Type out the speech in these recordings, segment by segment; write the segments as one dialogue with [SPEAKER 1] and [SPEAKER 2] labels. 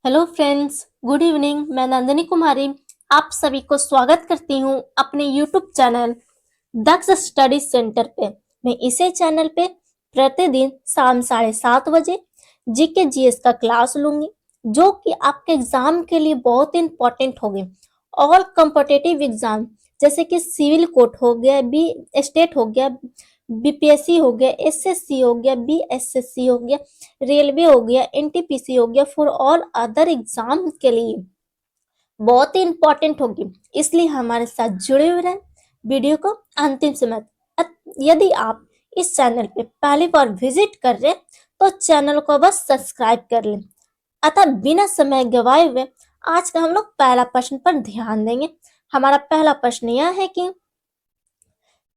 [SPEAKER 1] Hello friends, good evening. मैं नंदिनी कुमारी आप सभी को स्वागत करती हूँ अपने यूट्यूब चैनल दक्ष स्टडी सेंटर पे। मैं इसे चैनल पे प्रतिदिन शाम 7:30 बजे जीके जीएस का क्लास लूंगी, जो कि आपके एग्जाम के लिए बहुत इंपॉर्टेंट होगी। ऑल कॉम्पिटिटिव एग्जाम जैसे कि सिविल कोर्ट हो गया, बी स्टेट हो गया, बीपीएससी हो गया, एसएससी हो गया, बीएसएससी हो गया, रेलवे हो गया, एनटीपीसी हो गया, फॉर ऑल अदर एग्जाम के लिए बहुत ही इंपॉर्टेंट होगी। इसलिए हमारे साथ जुड़े हुए रहें वीडियो को अंतिम समय तक। यदि आप इस चैनल पे पहली बार विजिट कर रहे हैं तो चैनल को बस सब्सक्राइब कर लें। अतः बिना समय गवाए हुए आज का हम लोग पहला प्रश्न पर ध्यान देंगे। हमारा पहला प्रश्न यह है कि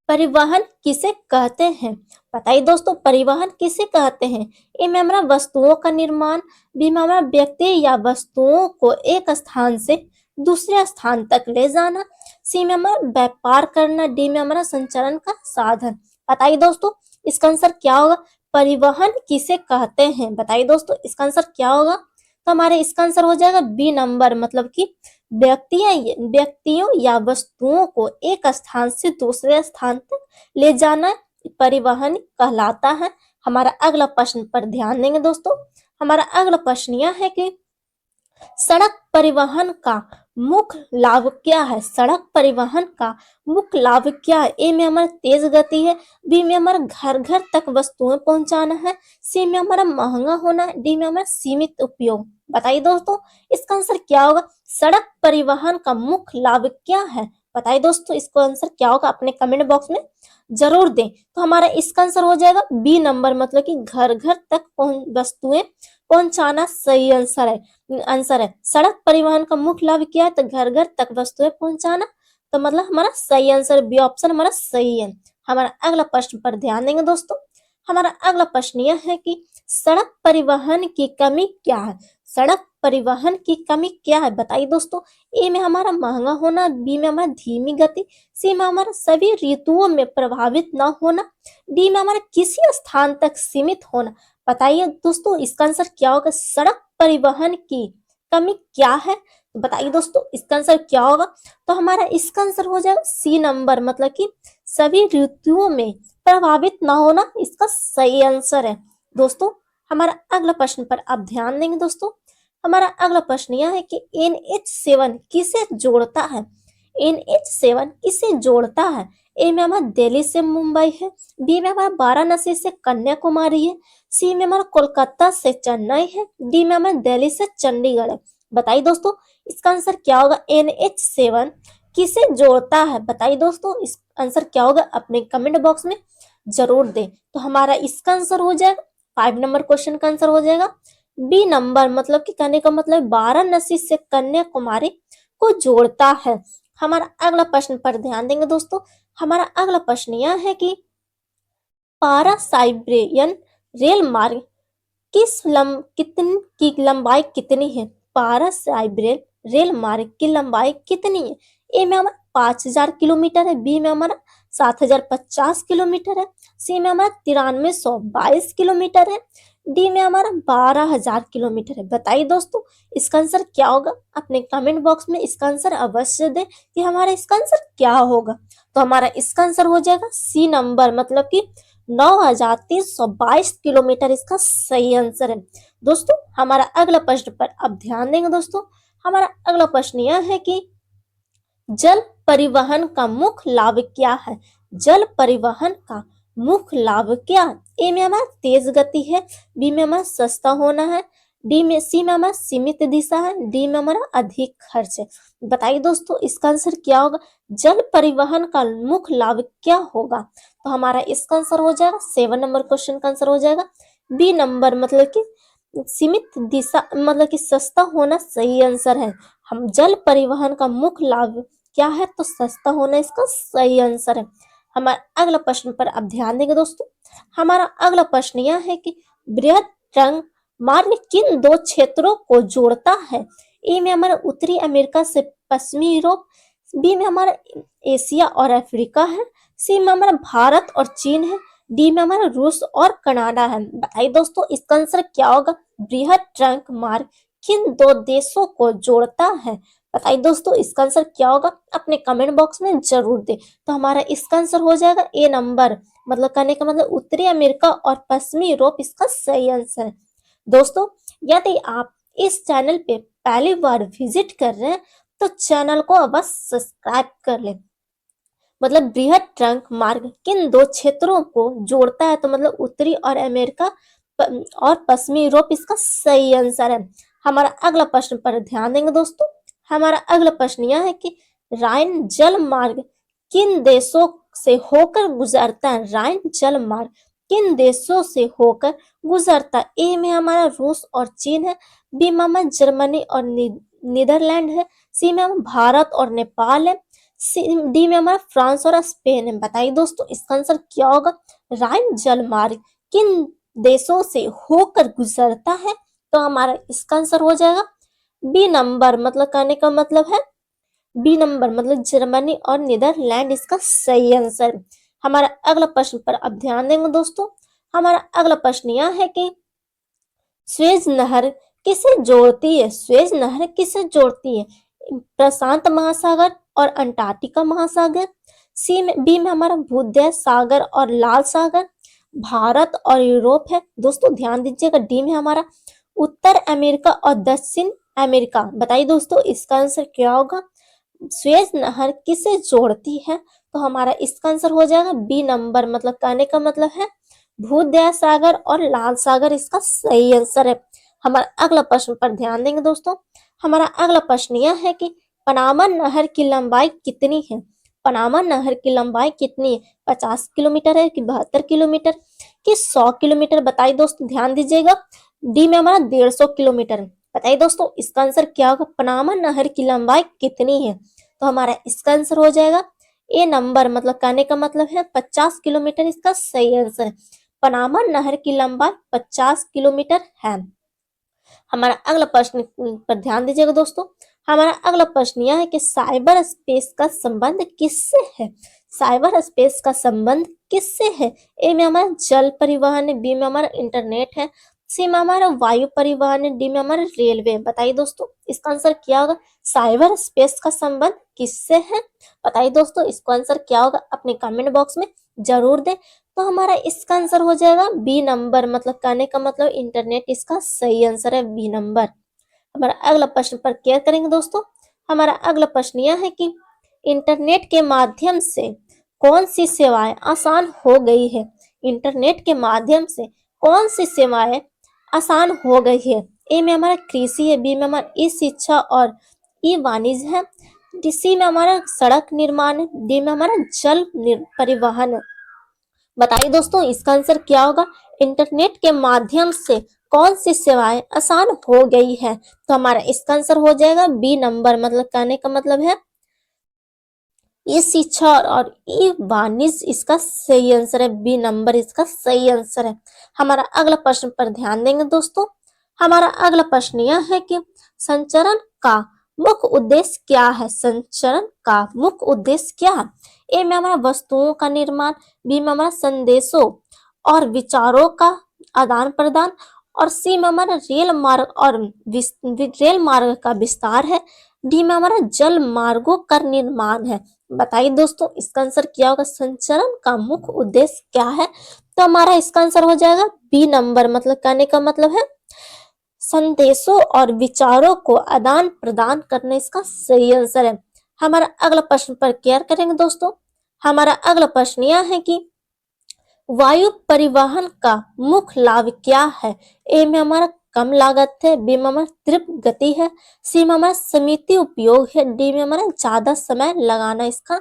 [SPEAKER 1] परिवहन किसे कहते हैं? बताइए दोस्तों, परिवहन किसे कहते हैं? ए में हमारा वस्तुओं का निर्माण, बी में हमारा व्यक्ति या वस्तुओं को एक स्थान से दूसरे स्थान तक ले जाना, सी में हमारा व्यापार करना, डी में हमारा संचालन का साधन। बताइए दोस्तों, इसका आंसर क्या होगा? परिवहन किसे कहते हैं? बताइए दोस्तों, इसका आंसर क्या होगा? तो हमारे इसका आंसर हो जाएगा बी नंबर, मतलब कि व्यक्तियों या वस्तुओं को एक स्थान से दूसरे स्थान तक ले जाना परिवहन कहलाता है। हमारा अगला प्रश्न पर ध्यान देंगे दोस्तों। हमारा अगला प्रश्न यह है कि सड़क परिवहन का मुख्य लाभ क्या है? सड़क परिवहन का मुख्य लाभ क्या है? ए में हमारा तेज गति है, बी में हमारा घर घर तक वस्तुएं पहुंचाना है, सी में हमारा महंगा होना है, डी में हमारा सीमित उपयोग। बताइए दोस्तों, इसका आंसर क्या होगा? सड़क परिवहन का मुख्य लाभ क्या है? बताइए दोस्तों, इसको आंसर क्या होगा? अपने कमेंट बॉक्स में जरूर दें। तो हमारा इसका आंसर हो जाएगा बी नंबर, मतलब कि घर घर तक वस्तुएं पहुंचाना सही आंसर है। सड़क परिवहन का मुख्य लाभ क्या है? तो घर घर तक वस्तुएं पहुंचाना। तो मतलब हमारा सही आंसर बी ऑप्शन हमारा सही है। हमारा अगला प्रश्न पर ध्यान देंगे दोस्तों। हमारा अगला प्रश्न यह है कि सड़क परिवहन की कमी क्या है? सड़क परिवहन की कमी क्या है? बताइए दोस्तों। ए में हमारा महंगा होना, बी में हमारा धीमी गति, सी में हमारा सभी ऋतुओं में प्रभावित न होना, डी में हमारा किसी स्थान तक सीमित होना। बताइए दोस्तों, इसका आंसर क्या होगा? सड़क परिवहन की कमी क्या है? बताइए दोस्तों, इसका आंसर क्या होगा? तो हमारा इसका आंसर हो जाएगा सी नंबर, मतलब कि सभी ऋतुओं में प्रभावित ना होना इसका सही आंसर है। दोस्तों, हमारा अगला प्रश्न पर आप ध्यान देंगे दोस्तों। हमारा अगला प्रश्न यह है कि NH7 किसे जोड़ता है? NH7 किसे जोड़ता है? ए में हमारा दिल्ली से मुंबई है, बी में हमारा वाराणसी से कन्याकुमारी है, सी में हमारा कोलकाता से चेन्नई है, डी में हमारा दिल्ली से चंडीगढ़ है। बताइए दोस्तों, इसका आंसर क्या होगा? NH7 किसे जोड़ता है? बताइए दोस्तों, इस आंसर क्या होगा? अपने कमेंट बॉक्स में जरूर दें। तो हमारा इसका आंसर हो जाएगा 5 नंबर क्वेश्चन का आंसर हो जाएगा बी नंबर, मतलब कि कहने का मतलब वाराणसी से कन्याकुमारी को जोड़ता है। हमारा अगला प्रश्न पर ध्यान देंगे दोस्तों। हमारा अगला प्रश्न यह है कि पारा साइबेरियन रेल मार्ग की लंबाई कितनी है? पारा साइबेरियन रेल मार्ग की लंबाई कितनी है? ए में हमारा 5000 किलोमीटर है, बी में हमारा 7050 किलोमीटर है, सी में हमारा 9322 किलोमीटर है, डी में हमारा 12000 किलोमीटर है। बताइए दोस्तों, इसका आंसर क्या होगा? अपने कमेंट बॉक्स में इसका आंसर अवश्य दें कि हमारा इसका आंसर क्या होगा। तो हमारा इसका आंसर हो जाएगा सी नंबर, मतलब कि 9322 किलोमीटर इसका सही आंसर है। दोस्तों, हमारा अगला प्रश्न पर अब ध्यान देंगे दोस्तों। हमारा अगला प्रश्न यह है कि जल परिवहन का मुख्य लाभ क्या है? जल परिवहन का मुख्य लाभ क्या है? ए में हमारा तेज गति है, बी में हमारा सस्ता होना है, सी में हमारा सीमित दिशा है, डी में हमारा अधिक खर्च है। बताइए दोस्तों, इसका आंसर क्या होगा? जल परिवहन का मुख्य लाभ क्या होगा? तो हमारा इसका आंसर हो जाएगा 7 नंबर क्वेश्चन का आंसर हो जाएगा बी नंबर, मतलब कि सीमित दिशा, मतलब कि सस्ता होना सही आंसर है। हम जल परिवहन का मुख्य लाभ क्या है? तो सस्ता होना इसका सही आंसर है। हमारा अगला प्रश्न पर अब ध्यान देंगे दोस्तों। हमारा अगला प्रश्न यह है कि बृहद ट्रंक मार्ग किन दो क्षेत्रों को जोड़ता है? ए में हमारा उत्तरी अमेरिका से पश्चिमी यूरोप, बी में हमारा एशिया और अफ्रीका है, सी में हमारा भारत और चीन है, डी में हमारा रूस और कनाडा है। बताइए दोस्तों, इसका आंसर क्या होगा? बृहद ट्रंक मार्ग किन दो देशों को जोड़ता है? बताइए दोस्तों, इसका आंसर क्या होगा? अपने कमेंट बॉक्स में जरूर दे। तो हमारा इसका आंसर हो जाएगा ए नंबर, मतलब कहने का मतलब उत्तरी अमेरिका और पश्चिमी यूरोप इसका सही आंसर है। दोस्तों, यदि आप इस चैनल पे पहली बार विजिट कर रहे हैं तो चैनल को अवश्य सब्सक्राइब कर लें। मतलब बृहद ट्रंक मार्ग किन दो क्षेत्रों को जोड़ता है? तो मतलब उत्तरी और अमेरिका और पश्चिमी यूरोप इसका सही आंसर है। हमारा अगला प्रश्न पर ध्यान देंगे दोस्तों। हमारा अगला प्रश्न यह है कि राइन जल मार्ग किन देशों से होकर गुजरता है? राइन जल मार्ग किन देशों से होकर गुजरता है? ए में हमारा रूस और चीन है, बी में हमारा जर्मनी और नीदरलैंड है, सी में हमारा भारत और नेपाल है, डी में हमारा फ्रांस और स्पेन है। बताइए दोस्तों, इसका आंसर क्या होगा? राइन जल मार्ग किन देशों से होकर गुजरता है? तो हमारा इसका आंसर हो जाएगा बी नंबर, मतलब कहने का मतलब है बी नंबर, मतलब जर्मनी और नीदरलैंड इसका सही आंसर। हमारा अगला प्रश्न पर अब ध्यान देंगे दोस्तों। हमारा अगला प्रश्न यह है कि स्वेज नहर किसे जोड़ती है? स्वेज नहर किसे जोड़ती है? प्रशांत महासागर और अंटार्कटिका महासागर, सी में बी में हमारा भूमध्य सागर और लाल सागर, भारत और यूरोप है। दोस्तों ध्यान दीजिएगा, डी में हमारा उत्तर अमेरिका और दक्षिण अमेरिका। बताइए दोस्तों, इसका आंसर क्या होगा? स्वेज नहर किसे जोड़ती है? तो हमारा इसका आंसर हो जाएगा बी नंबर, मतलब कहने का मतलब है भूमध्य सागर और लाल सागर इसका सही आंसर है। हमारा अगला प्रश्न पर ध्यान देंगे दोस्तों। हमारा अगला प्रश्न यह है कि पनामा नहर की लंबाई कितनी है? पनामा नहर की लंबाई कितनी है? 50 किलोमीटर है कि 72 किलोमीटर कि 100 किलोमीटर? बताइए दोस्तों, ध्यान दीजिएगा, डी में हमारा 150 किलोमीटर। बताइए दोस्तों, इसका आंसर क्या होगा? पनामा नहर की लंबाई कितनी है? तो हमारा इसका आंसर हो जाएगा ए नंबर, मतलब कहने का मतलब है 50 किलोमीटर इसका सही आंसर है। पनामा नहर की लंबाई 50 किलोमीटर है। हमारा अगला प्रश्न पर ध्यान दीजिएगा दोस्तों। हमारा अगला प्रश्न यह है कि साइबर स्पेस का संबंध किससे है? साइबर स्पेस का संबंध किससे है? ए में हमारा जल परिवहन है, बी में हमारा इंटरनेट है, सी में हमारा वायु परिवहन है, डी में हमारा रेलवे। बताइए दोस्तों, इसका आंसर क्या होगा? साइबर स्पेस का संबंध किससे है? बताइए दोस्तों, इसका आंसर क्या होगा? अपने कमेंट बॉक्स में जरूर दे। तो हमारा इसका आंसर हो जाएगा बी नंबर, मतलब कहने का मतलब इंटरनेट इसका सही आंसर है, बी नंबर। हमारा अगला प्रश्न पर केयर करेंगे दोस्तों। हमारा अगला प्रश्न यह है कि इंटरनेट के माध्यम से कौन सी सेवाएं आसान हो गई है? इंटरनेट के माध्यम से कौन सी सेवाएं आसान हो गई है? ए में हमारा कृषि है, बी में हमारा ई शिक्षा और ई वाणिज्य है, सी में हमारा सड़क निर्माण है, डी में हमारा जल परिवहन है। बताइए दोस्तों, इसका आंसर क्या होगा? इंटरनेट के माध्यम से कौन सी सेवाएं आसान हो गई है? तो हमारा इसका आंसर हो जाएगा बी नंबर, मतलब कहने का मतलब है ये शिक्षा और ये वाणिज्य इसका सही आंसर है, बी नंबर इसका सही आंसर है। हमारा अगला प्रश्न पर ध्यान देंगे दोस्तों। हमारा अगला प्रश्न यह है कि संचरण का मुख्य उद्देश्य क्या है? संचरण का मुख्य उद्देश्य क्या है? ए में हमारा वस्तुओं का निर्माण, बी में हमारा संदेशों और विचारों का आदान प्रदान, और सी में हमारा रेल मार्ग और रेल मार्ग का विस्तार है, डी में हमारा जल मार्गों का निर्माण है। बताइए दोस्तों, इसका आंसर क्या होगा? संचरण का मुख्य उद्देश्य क्या है? तो हमारा इसका आंसर हो जाएगा बी नंबर, मतलब कहने का मतलब है संदेशों और विचारों को आदान प्रदान करने इसका सही आंसर है। हमारा अगला प्रश्न पर केयर करेंगे दोस्तों। हमारा अगला प्रश्न यह है कि वायु परिवहन का मुख्य लाभ क्या है? ए में हमारा कम लागत है, बी में हमारा तीव्र गति है, सी में हमारा सीमित उपयोग है, डी में हमारा ज्यादा समय लगाना। इसका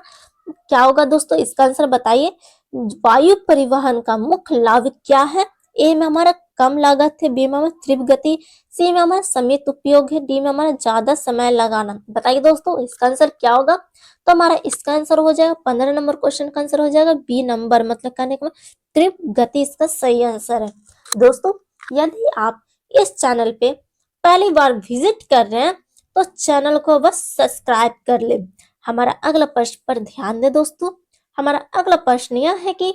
[SPEAKER 1] क्या होगा दोस्तों? इसका आंसर बताइए। वायु परिवहन का मुख्य लाभ क्या है? ए में हमारा कम लागत है, बी में हमारा तीव्र गति, सी में हमारा सीमित उपयोग है, डी में हमारा ज्यादा समय लगाना। बताइए दोस्तों, इसका आंसर क्या होगा? तो हमारा इसका आंसर हो जाएगा 15 नंबर क्वेश्चन का आंसर हो जाएगा बी नंबर, मतलब कहने का तीव्र गति इसका सही आंसर है। दोस्तों, यदि आप इस चैनल पे पहली बार विजिट कर रहे हैं तो चैनल को बस सब्सक्राइब कर ले। हमारा अगला प्रश्न पर ध्यान दे दोस्तों। हमारा अगला प्रश्न यह है कि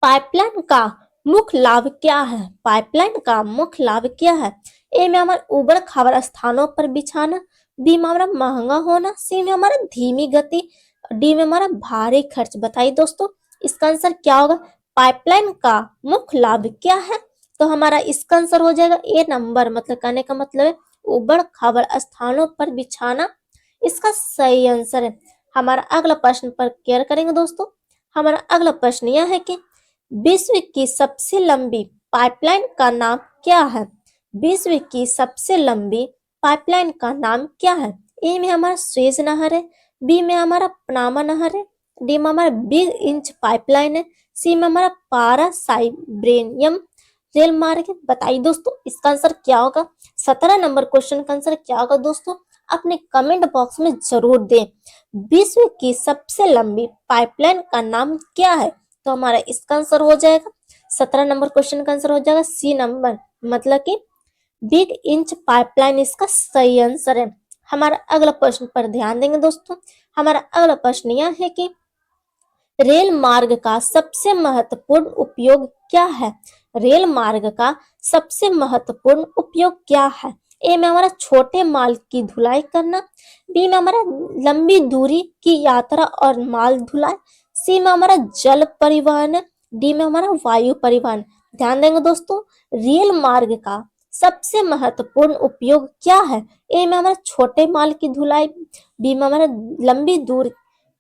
[SPEAKER 1] पाइपलाइन का मुख्य लाभ क्या है? पाइपलाइन का मुख्य लाभ क्या है? ए में हमारा उबड़ खाबड़ स्थानों पर बिछाना, बी में हमारा महंगा होना, सी में हमारा धीमी गति, डी में हमारा भारी खर्च। बताइए दोस्तों इसका आंसर क्या होगा? पाइपलाइन का मुख्य लाभ क्या है? तो हमारा इसका आंसर हो जाएगा ए नंबर। मतलब कहने का मतलब है उबड़ खाबड़ स्थानों पर बिछाना इसका सही आंसर है। हमारा अगला प्रश्न पर केयर करेंगे दोस्तों। हमारा अगला प्रश्न यह है कि विश्व की सबसे लंबी पाइपलाइन का नाम क्या है? विश्व की सबसे लंबी पाइपलाइन का नाम क्या है? ए में हमारा स्वेज नहर है, बी में हमारा पनामा नहर है, डी में हमारा बिग इंच पाइपलाइन है, सी में हमारा पारा साइब्रेनियम रेल मार्ग है। बताइए दोस्तों इसका आंसर क्या होगा? 17 नंबर क्वेश्चन का आंसर क्या होगा दोस्तों? अपने कमेंट बॉक्स में जरूर दें। विश्व की सबसे लंबी पाइपलाइन का नाम क्या है? तो हमारा इसका आंसर हो जाएगा 17 नंबर क्वेश्चन का आंसर हो जाएगा सी नंबर, मतलब कि बिग इंच पाइपलाइन इसका सही आंसर है। हमारा अगला प्रश्न पर ध्यान देंगे दोस्तों। हमारा अगला प्रश्न यह है कि रेल मार्ग का सबसे महत्वपूर्ण उपयोग क्या है? रेल मार्ग का सबसे महत्वपूर्ण उपयोग क्या है? ए में हमारा छोटे माल की ढुलाई करना, बी में हमारा लंबी दूरी की यात्रा और माल ढुलाई, सी में हमारा जल परिवहन, डी में हमारा वायु परिवहन। ध्यान देंगे दोस्तों रेल मार्ग का सबसे महत्वपूर्ण उपयोग क्या है? ए में हमारा छोटे माल की ढुलाई, बी में हमारा लंबी दूर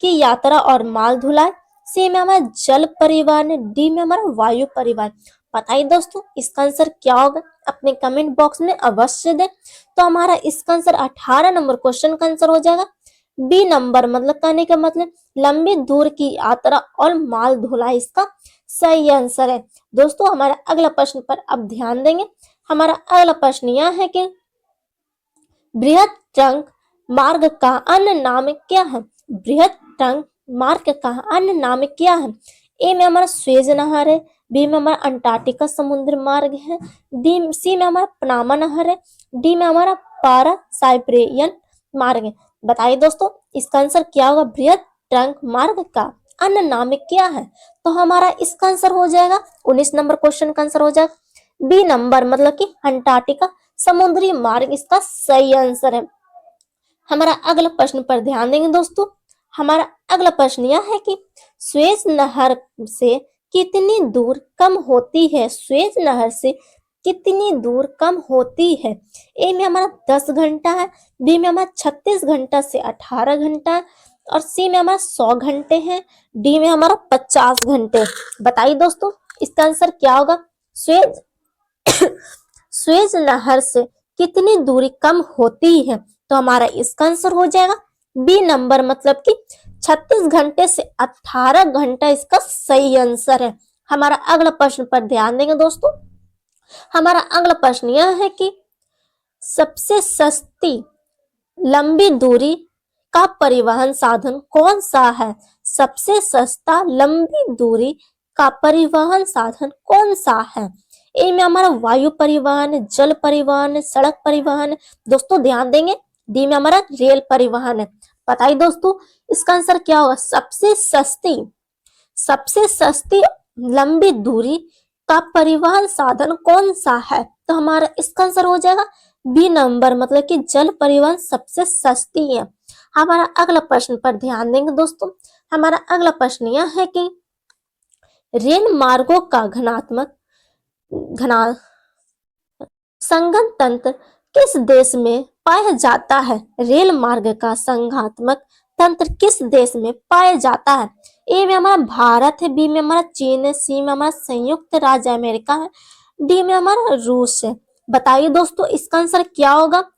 [SPEAKER 1] की यात्रा और माल ढुलाई, सी में हमारा जल परिवहन, डी में हमारा वायु परिवहन। बताइए दोस्तों इसका आंसर क्या होगा? अपने कमेंट बॉक्स में अवश्य दें। तो हमारा इसका आंसर 18 नंबर क्वेश्चन का आंसर हो जाएगा बी नंबर। मतलब कहने का मतलब लंबी दूर की यात्रा और माल ढुलाई इसका सही आंसर है। दोस्तों हमारा अगला प्रश्न पर अब ध्यान देंगे। हमारा अगला प्रश्न यह है कि बृहद ट्रंक मार्ग का अन्य नाम क्या है? बृहद ट्रंक मार्ग का अन्य नाम क्या है? ए में हमारा स्वेज नहर है, बी में हमारा अंटार्कटिका समुद्र मार्ग है, सी में हमारा पनामा नहर है, डी में हमारा पारा साइब्रेनियन मार्ग है। बताइए दोस्तों इसका आंसर क्या होगा? बृहद ट्रंक मार्ग का अन्य नाम क्या है? तो हमारा इसका आंसर हो जाएगा 19 नंबर क्वेश्चन का आंसर हो जाएगा बी नंबर, मतलब कि अंटार्कटिका समुद्री मार्ग इसका सही आंसर है। हमारा अगला प्रश्न पर ध्यान देंगे दोस्तों। हमारा अगला प्रश्न यह है कि स्वेज नहर से कितनी दूर कम होती है? स्वेज नहर से कितनी दूर कम होती है? ए में हमारा 10 घंटा है, बी में हमारा 36 घंटा से 18 घंटा है, और सी में हमारा 100 घंटे हैं, डी में हमारा 50 घंटे। बताइए दोस्तों इसका आंसर क्या होगा? स्वेज स्वेज नहर से कितनी दूरी कम होती है? तो हमारा इसका आंसर हो जाएगा बी नंबर, मतलब कि 36 घंटे से 18 घंटा इसका सही आंसर है। हमारा अगला प्रश्न पर ध्यान देंगे दोस्तों। हमारा अगला प्रश्न यह है कि सबसे सस्ती लंबी दूरी का परिवहन साधन कौन सा है? सबसे सस्ता लंबी दूरी का परिवहन साधन कौन सा है? ए में हमारा वायु परिवहन, जल परिवहन, सड़क परिवहन। दोस्तों ध्यान देंगे डी में हमारा रेल परिवहन है। बताइए दोस्तों इसका आंसर क्या होगा? सबसे सस्ती लंबी दूरी का परिवहन साधन कौन सा है? तो हमारा इसका आंसर हो जाएगा बी नंबर, मतलब कि जल परिवहन सबसे सस्ती है। हमारा अगला प्रश्न पर ध्यान देंगे दोस्तों। हमारा अगला प्रश्न यह है कि रेल मार्गों का घना संघन तंत्र किस देश में पाया जाता है? रेल मार्ग का संघात्मक तंत्र किस देश में पाया जाता है? ए में हमारा भारत है, बी में हमारा चीन है, सी में हमारा संयुक्त राज्य अमेरिका है, डी में हमारा रूस है। बताइए दोस्तों इसका आंसर क्या होगा?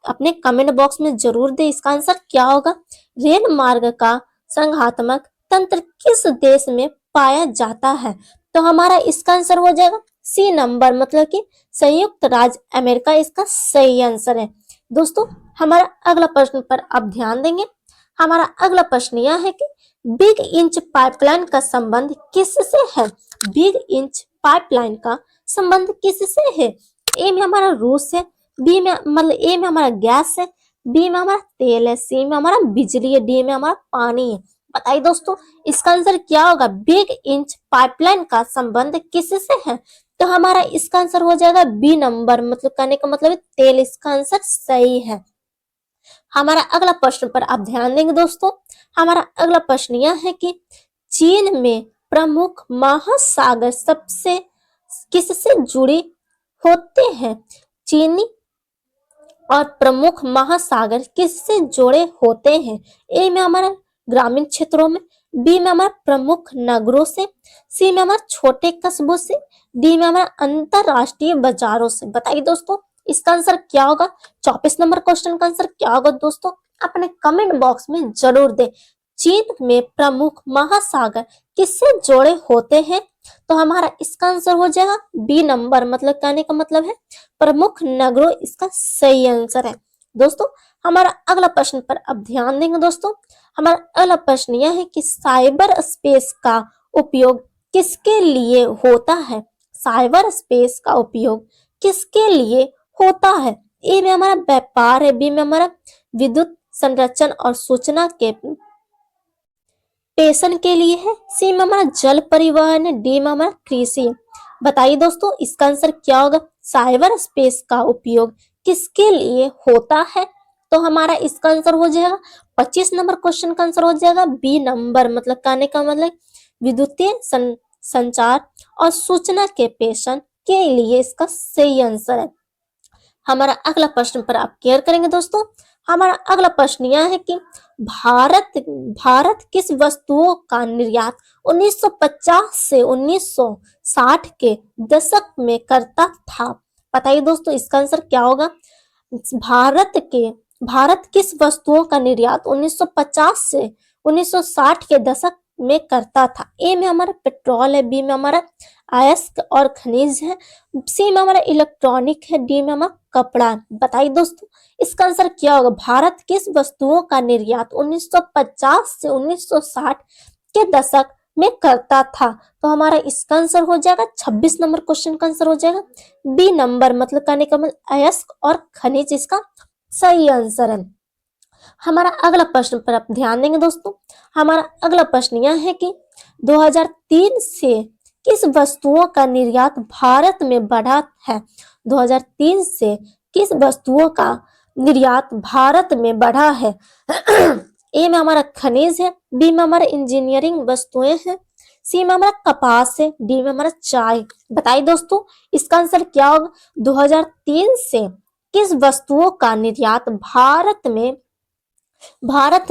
[SPEAKER 1] अपने कमेंट बॉक्स में जरूर दे इसका आंसर क्या होगा? रेल मार्ग का संघात्मक तंत्र किस देश में पाया जाता है? तो हमारा इसका आंसर हो जाएगा सी नंबर, मतलब कि संयुक्त राज्य अमेरिका इसका सही आंसर है। दोस्तों हमारा अगला प्रश्न पर अब ध्यान देंगे। हमारा अगला प्रश्न यह है कि बिग इंच पाइपलाइन का संबंध किससे है? बिग इंच पाइपलाइन का संबंध किससे है? ए में हमारा रूस है, बी में मतलब ए में हमारा गैस है, बी में हमारा तेल है, सी में हमारा बिजली है, डी में हमारा पानी है। बताइए दोस्तों, इसका आंसर क्या होगा? बिग इंच पाइपलाइन का संबंध किससे है? तो हमारा इसका आंसर हो जाएगा बी नंबर, मतलब कहने का मतलब है तेल। इसका आंसर सही है। हमारा अगला प्रश्न पर आप ध्यान देंगे दोस्तों। हमारा अगला प्रश्न यह है कि चीन में प्रमुख महासागर सबसे किससे जुड़े होते हैं? चीनी और प्रमुख महासागर किससे जुड़े होते हैं? ए में हमारा ग्रामीण क्षेत्रों में, बी में हमारा प्रमुख नगरों से, सी में हमारा छोटे कस्बों से, डी में हमारा अंतरराष्ट्रीय बाजारों से। बताइए दोस्तों, इसका आंसर क्या होगा? 24 नंबर क्वेश्चन का आंसर क्या होगा दोस्तों? अपने कमेंट बॉक्स में जरूर दें। चीन में प्रमुख महासागर किससे जुड़े होते हैं? तो हमारा इसका आंसर हो जाएगा बी नंबर, मतलब कहने का मतलब है प्रमुख नगरों इसका सही आंसर है। दोस्तों, हमारा अगला प्रश्न पर अब ध्यान देंगे दोस्तों। हमारा अगला प्रश्न यह है कि साइबर स्पेस का उपयोग किसके लिए होता है? साइबर स्पेस का उपयोग किसके लिए होता है? ए में हमारा व्यापार है, बी में हमारा विद्युत संरक्षण और सूचना के पेशन के लिए है, सी में हमारा जल परिवहन है, डी में हमारा कृषि। बताइए दोस्तों, इसका आंसर क्या होगा? साइबर स्पेस का उपयोग किसके लिए होता है? तो हमारा इसका आंसर हो जाएगा 25 नंबर क्वेश्चन का आंसर हो जाएगा बी नंबर, मतलब कहने का मतलब विद्युतीय संचार और सूचना के पेशन के लिए इसका सही आंसर है। हमारा अगला प्रश्न पर आप केयर करेंगे दोस्तों। हमारा अगला प्रश्न यह है कि भारत भारत किस वस्तुओं का निर्यात 1950 से 1960 के दशक में करता था? बताइए दोस्तों, इसका आंसर क्या होगा? भारत किस वस्तुओं का निर्यात 1950 से 1960 के दशक में करता था? ए में हमारा पेट्रोल है, बी में हमारा अयस्क और खनिज है, सी में हमारा इलेक्ट्रॉनिक है, डी में हमारा कपड़ा। बताइए दोस्तों, इसका आंसर क्या होगा? भारत किस वस्तुओं का निर्यात 1950 से 1960 के दशक में करता था? तो हमारा इसका आंसर हो जाएगा 26 नंबर क्वेश्चन का आंसर हो जाएगा बी नंबर, मतलब कहने का मतलब अयस्क और खनिज इसका सही आंसर है। हमारा अगला प्रश्न पर आप ध्यान देंगे दोस्तों। हमारा अगला प्रश्न यह है कि 2003 से किस वस्तुओं का निर्यात भारत में बढ़ा है? 2003 से किस वस्तुओं का निर्यात भारत में बढ़ा है? ए में हमारा खनिज है, बी में हमारा इंजीनियरिंग वस्तुएं हैं, सी में हमारा कपास है, डी में हमारा चाय। बताइए दोस्तों, इसका आंसर क्या होगा? 2003 से किस वस्तुओं का निर्यात भारत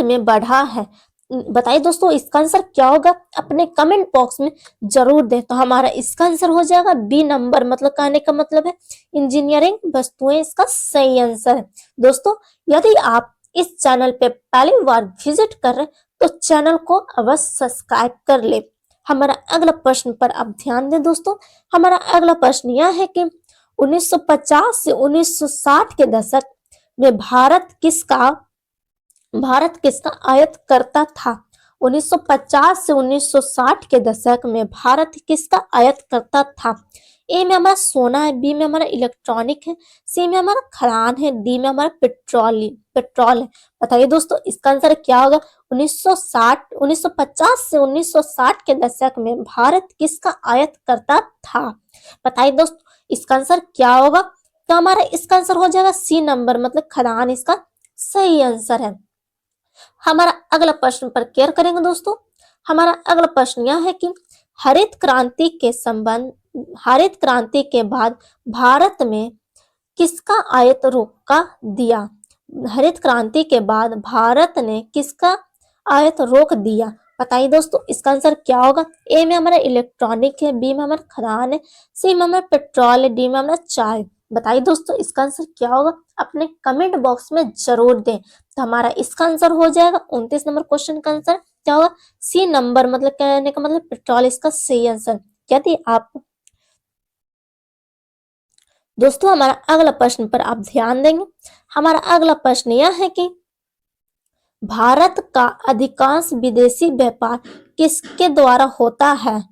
[SPEAKER 1] में बढ़ा है? बताइए दोस्तों, इसका आंसर क्या होगा? अपने कमेंट बॉक्स में जरूर दें। तो हमारा इसका आंसर हो जाएगा बी नंबर, मतलब कहने का मतलब है इंजीनियरिंग वस्तुएं इसका सही आंसर है। दोस्तों, यदि आप इस चैनल पे पहली बार विजिट कर रहे तो चैनल को अवश्य सब्सक्राइब कर ले। हमारा अगला प्रश्न पर आप ध्यान दें दोस्तों। हमारा अगला प्रश्न यह है कि 1950 से 1960 के दशक में भारत किसका आयात करता था? 1950 से 1960 के दशक में भारत किसका आयात करता था? ए में हमारा सोना है, बी में हमारा इलेक्ट्रॉनिक है, सी में हमारा खदान है, डी में हमारा पेट्रोल है। बताइए दोस्तों, इसका आंसर क्या होगा? 1950 से 1960 के दशक में भारत किसका आयात करता था? बताइए दोस्तों, इसका आंसर क्या होगा? तो हमारा इसका आंसर हो जाएगा सी नंबर, मतलब खदान इसका सही आंसर है। हमारा अगला प्रश्न पर केयर करेंगे दोस्तों। हमारा अगला प्रश्न यह है कि हरित क्रांति के बाद भारत में किसका आयात रोका दिया? हरित क्रांति के बाद भारत ने किसका आयात रोक दिया? बताइए दोस्तों, इसका आंसर क्या होगा? ए में हमारा इलेक्ट्रॉनिक है, बी में हमारा खदान है, सी में हमारा पेट्रोल है, डी में हमारा चाय। बताइए दोस्तों, इसका आंसर क्या होगा? अपने कमेंट बॉक्स में जरूर दें। तो हमारा इसका आंसर हो जाएगा 29 नंबर क्वेश्चन का आंसर क्या होगा? सी नंबर, मतलब कहने का मतलब पेट्रोल इसका सही आंसर। यदि आप दोस्तों, हमारा अगला प्रश्न पर आप ध्यान देंगे। हमारा अगला प्रश्न यह है कि भारत का अधिकांश विदेशी व्यापार किसके द्वारा होता है?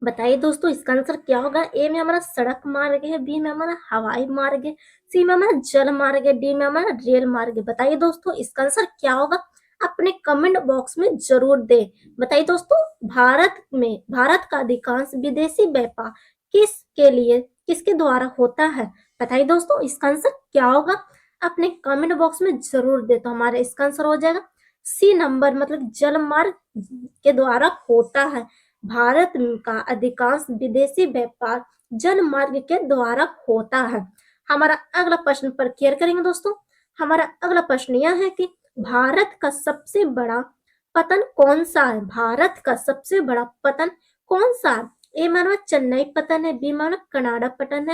[SPEAKER 1] बताइए दोस्तों, इसका आंसर क्या होगा? ए में हमारा सड़क मार्ग है, बी में हमारा हवाई मार्ग है, सी में हमारा जल मार्ग है, डी में हमारा रेल मार्ग है। बताइए दोस्तों, इसका आंसर क्या होगा? अपने कमेंट बॉक्स में जरूर दे। बताइए दोस्तों, भारत का अधिकांश विदेशी व्यापार किसके द्वारा होता है? बताइए दोस्तों, इसका आंसर क्या होगा? अपने कमेंट बॉक्स में जरूर दे। तो हमारा इसका आंसर हो जाएगा सी नंबर, मतलब जल मार्ग के द्वारा होता है। भारत का अधिकांश विदेशी व्यापार जल मार्ग के द्वारा होता है। हमारा अगला प्रश्न पर क्लियर करेंगे दोस्तों। हमारा अगला प्रश्न यह है कि भारत का सबसे बड़ा पतन कौन सा है? भारत का सबसे बड़ा पतन कौन सा है? ए माना चेन्नई पतन है, बी माना कनाडा पतन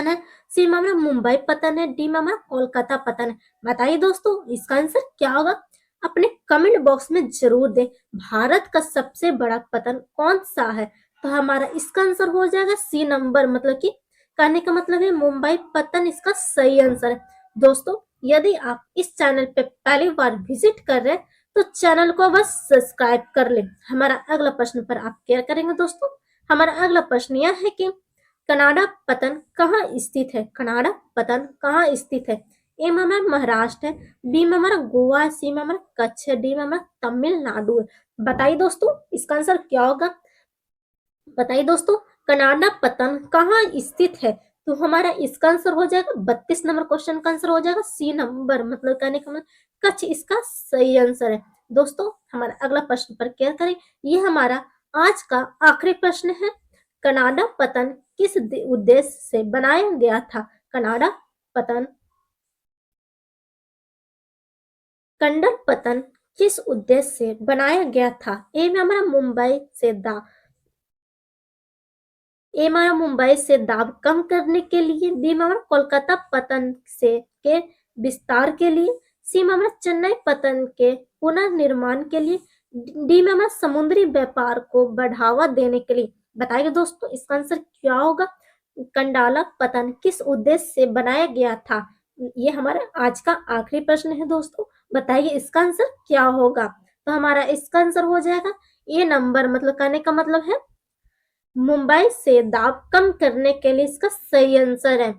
[SPEAKER 1] है, सी माना मुंबई पतन है, डी माना कोलकाता पतन है। बताइए दोस्तों, इसका आंसर क्या होगा? अपने कमेंट बॉक्स में जरूर दें। भारत का सबसे बड़ा पतन कौन सा है? तो हमारा इसका आंसर हो जाएगा सी नंबर, मतलब कि कहने का मतलब है मुंबई पतन इसका सही आंसर है। दोस्तों, यदि आप इस चैनल पे पहली बार विजिट कर रहे हैं तो चैनल को बस सब्सक्राइब कर ले। हमारा अगला प्रश्न पर आप क्या करेंगे दोस्तों। हमारा अगला प्रश्न यह है कि कनाडा पतन कहाँ स्थित है? कनाडा पतन कहाँ स्थित है? ए में हमारा महाराष्ट्र है, बी में हमारा गोवा है, सी में हमारा कच्छ है, डी में हमारा तमिलनाडु है। बताइए दोस्तों, इसका आंसर क्या होगा? बताइए दोस्तों, कनाडा पतन कहाँ स्थित है? तो हमारा इसका आंसर हो जाएगा 32 नंबर क्वेश्चन का आंसर हो जाएगा सी नंबर, मतलब कहने का मतलब कच्छ इसका सही आंसर है। दोस्तों, हमारा अगला प्रश्न पर क्या करें। ये हमारा आज का आखिरी प्रश्न है। कनाडा पतन किस उद्देश्य से बनाया गया था? कनाडा पतन कंडर पतन किस उद्देश्य से बनाया गया था? ए में हमारा मुंबई से दाब कम करने के लिए, बी में हमारा कोलकाता पतन से के विस्तार के लिए, सी में हमारा चेन्नई पतन के पुनर्निर्माण के लिए, डी में हमारा समुद्री व्यापार को बढ़ावा देने के लिए। बताइए दोस्तों, इसका आंसर क्या होगा? कंडाला पतन किस उद्देश्य से बनाया गया था? ये हमारा आज का आखिरी प्रश्न है दोस्तों। बताइए इसका आंसर क्या होगा? तो हमारा इसका आंसर हो जाएगा ए नंबर, मतलब कहने का मतलब है मुंबई से दाब कम करने के लिए इसका सही आंसर है।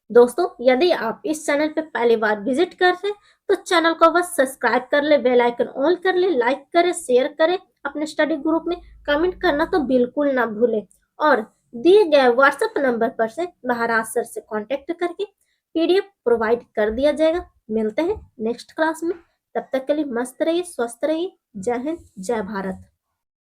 [SPEAKER 1] दोस्तों, यदि आप इस चैनल पे पहली बार विजिट कर रहे हैं तो चैनल को बस सब्सक्राइब कर ले, बेल आइकन ऑन कर ले, लाइक करें, शेयर करें, अपने स्टडी ग्रुप में कमेंट करना तो बिल्कुल ना भूलें। और दिए गए व्हाट्सएप नंबर पर से महाराज सर से कांटेक्ट करके पीडीएफ प्रोवाइड कर दिया जाएगा। मिलते हैं नेक्स्ट क्लास में, तब तक के लिए मस्त रहिए, स्वस्थ रहिए। जय हिंद, जय भारत।